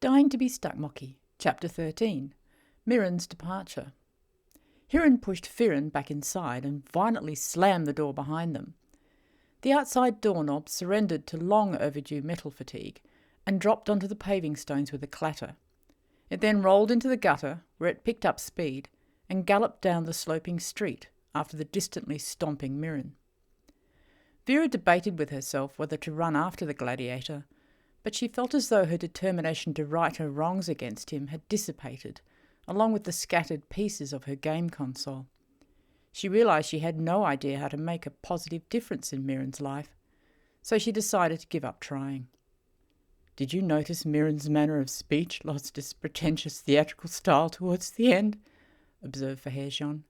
Dying to be Stuckmocky, Chapter 13. Mirren's Departure. Hiran pushed Firan back inside and violently slammed the door behind them. The outside doorknob surrendered to long overdue metal fatigue and dropped onto the paving stones with a clatter. It then rolled into the gutter, where it picked up speed and galloped down the sloping street after the distantly stomping Mirren. Vera debated with herself whether to run after the gladiator, but she felt as though her determination to right her wrongs against him had dissipated, along with the scattered pieces of her game console. She realised she had no idea how to make a positive difference in Mirren's life, so she decided to give up trying. "Did you notice Mirren's manner of speech lost its pretentious theatrical style towards the end?" observed Verheerjon.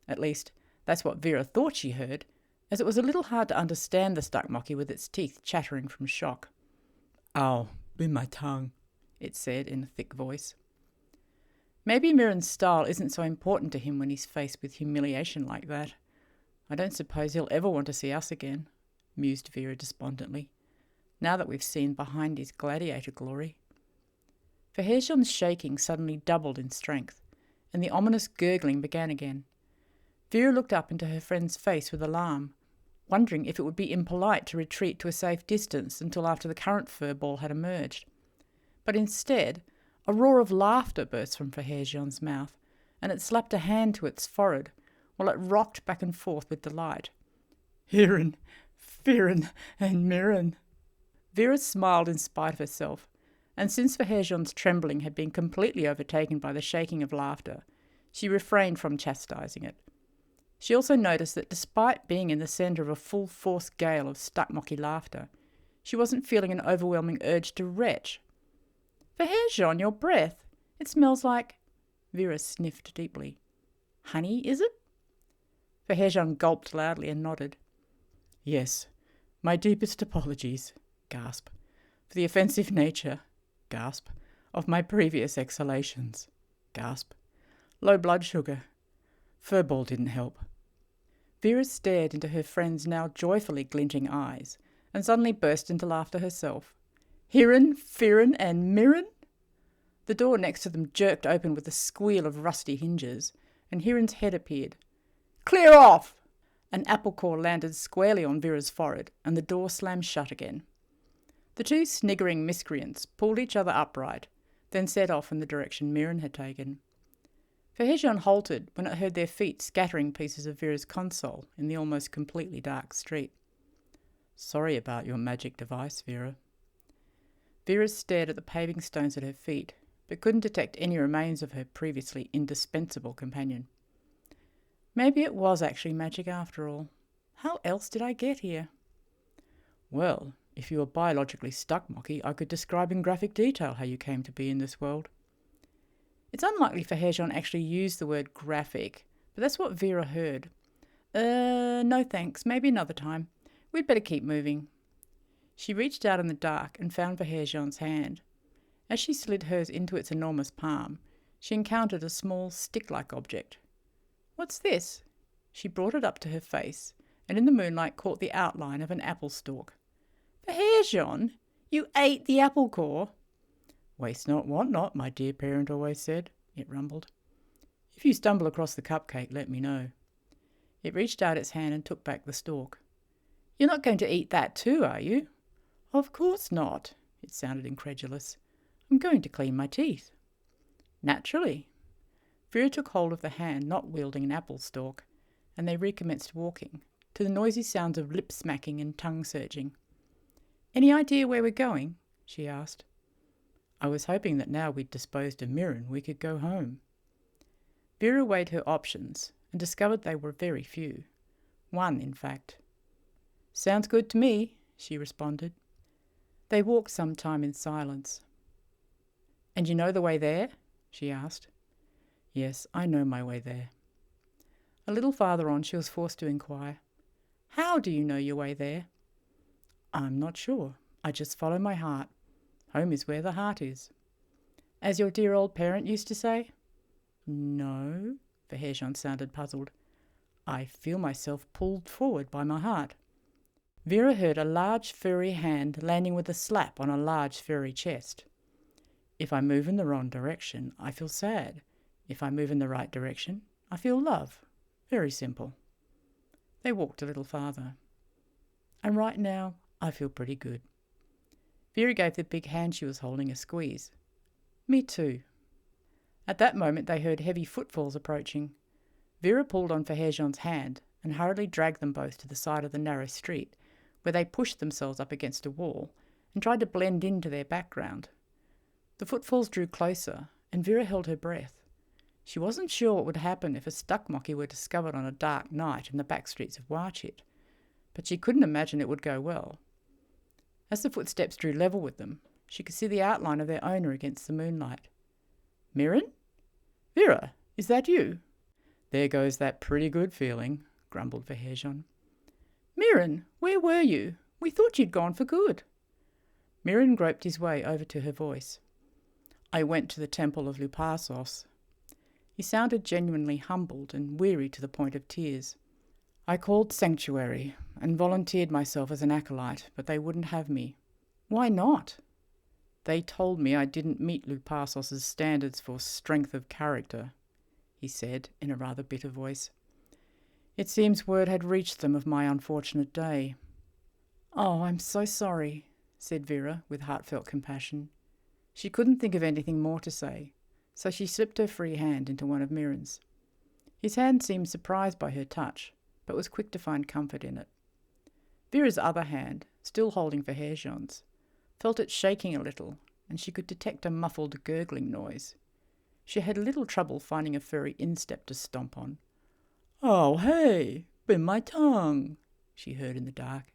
At least, that's what Vera thought she heard, as it was a little hard to understand the Stuckmocky with its teeth chattering from shock. "Ow, bit my tongue," it said in a thick voice. Maybe Mirren's style isn't so important to him when he's faced with humiliation like that. I don't suppose he'll ever want to see us again, mused Vera despondently, now that we've seen behind his gladiator glory. Verheerjon's shaking suddenly doubled in strength, and the ominous gurgling began again. Vera looked up into her friend's face with alarm, wondering if it would be impolite to retreat to a safe distance until after the current furball had emerged. But instead, a roar of laughter burst from Verheerjon's mouth, and it slapped a hand to its forehead, while it rocked back and forth with delight. "Hiran, Firan, and Mirren." Vera smiled in spite of herself, and since Verheerjon's trembling had been completely overtaken by the shaking of laughter, she refrained from chastising it. She also noticed that despite being in the centre of a full-force gale of Stuckmocky laughter, she wasn't feeling an overwhelming urge to retch. "Verheerjon, your breath. It smells like—" Vera sniffed deeply. "Honey, is it?" Verheerjon gulped loudly and nodded. "Yes, my deepest apologies," gasp, "for the offensive nature," gasp, "of my previous exhalations," gasp. "Low blood sugar. Furball didn't help." Vera stared into her friend's now joyfully glinting eyes, and suddenly burst into laughter herself. "Hiran, Firan, and Mirren?" The door next to them jerked open with a squeal of rusty hinges, and Hiran's head appeared. "Clear off!" An apple core landed squarely on Vera's forehead, and the door slammed shut again. The two sniggering miscreants pulled each other upright, then set off in the direction Mirren had taken. Verheerjon halted when it heard their feet scattering pieces of Vera's console in the almost completely dark street. "Sorry about your magic device, Vera." Vera stared at the paving stones at her feet, but couldn't detect any remains of her previously indispensable companion. Maybe it was actually magic after all. How else did I get here? "Well, if you were biologically Stuckmocky, I could describe in graphic detail how you came to be in this world." It's unlikely Verheerjon actually used the word graphic, but that's what Vera heard. No thanks, maybe another time. We'd better keep moving." She reached out in the dark and found Verheerjon's hand. As she slid hers into its enormous palm, she encountered a small stick-like object. "What's this?" She brought it up to her face, and in the moonlight caught the outline of an apple stalk. "Verheerjon, you ate the apple core?" "Waste not, want not, my dear parent always said," it rumbled. "If you stumble across the cupcake, let me know." It reached out its hand and took back the stalk. "You're not going to eat that too, are you?" "Of course not." It sounded incredulous. "I'm going to clean my teeth." "Naturally." Vera took hold of the hand not wielding an apple stalk, and they recommenced walking, to the noisy sounds of lip-smacking and tongue-searching. "Any idea where we're going?" she asked. "I was hoping that now we'd disposed of Mirren, we could go home." Vera weighed her options and discovered they were very few. One, in fact. "Sounds good to me," she responded. They walked some time in silence. "And you know the way there?" she asked. "Yes, I know my way there." A little farther on she was forced to inquire, "How do you know your way there?" "I'm not sure. I just follow my heart. Home is where the heart is." "As your dear old parent used to say?" "No," Verheerjon sounded puzzled. "I feel myself pulled forward by my heart." Vera heard a large furry hand landing with a slap on a large furry chest. If I move in the wrong direction, I feel sad. If I move in the right direction, I feel love. Very simple. They walked a little farther. And right now, I feel pretty good. Vera gave the big hand she was holding a squeeze. Me too. At that moment, they heard heavy footfalls approaching. Vera pulled on Verheerjon's hand and hurriedly dragged them both to the side of the narrow street, where they pushed themselves up against a wall and tried to blend into their background. The footfalls drew closer, and Vera held her breath. She wasn't sure what would happen if a Stuckmocky were discovered on a dark night in the back streets of Watchit, but she couldn't imagine it would go well. As the footsteps drew level with them, she could see the outline of their owner against the moonlight. "Mirren? Vera, is that you?" "There goes that pretty good feeling," grumbled Verheerjon. "Mirren, where were you? We thought you'd gone for good." Mirren groped his way over to her voice. "I went to the temple of Lupassos." He sounded genuinely humbled and weary to the point of tears. "I called sanctuary and volunteered myself as an acolyte, but they wouldn't have me." "Why not?" "They told me I didn't meet Lupassos' standards for strength of character," he said in a rather bitter voice. "It seems word had reached them of my unfortunate day." "Oh, I'm so sorry," said Vera with heartfelt compassion. She couldn't think of anything more to say, so she slipped her free hand into one of Mirren's. His hand seemed surprised by her touch, but was quick to find comfort in it. Vera's other hand, still holding Verheerjon's, felt it shaking a little, and she could detect a muffled gurgling noise. She had little trouble finding a furry instep to stomp on. "Oh, hey, been my tongue," she heard in the dark.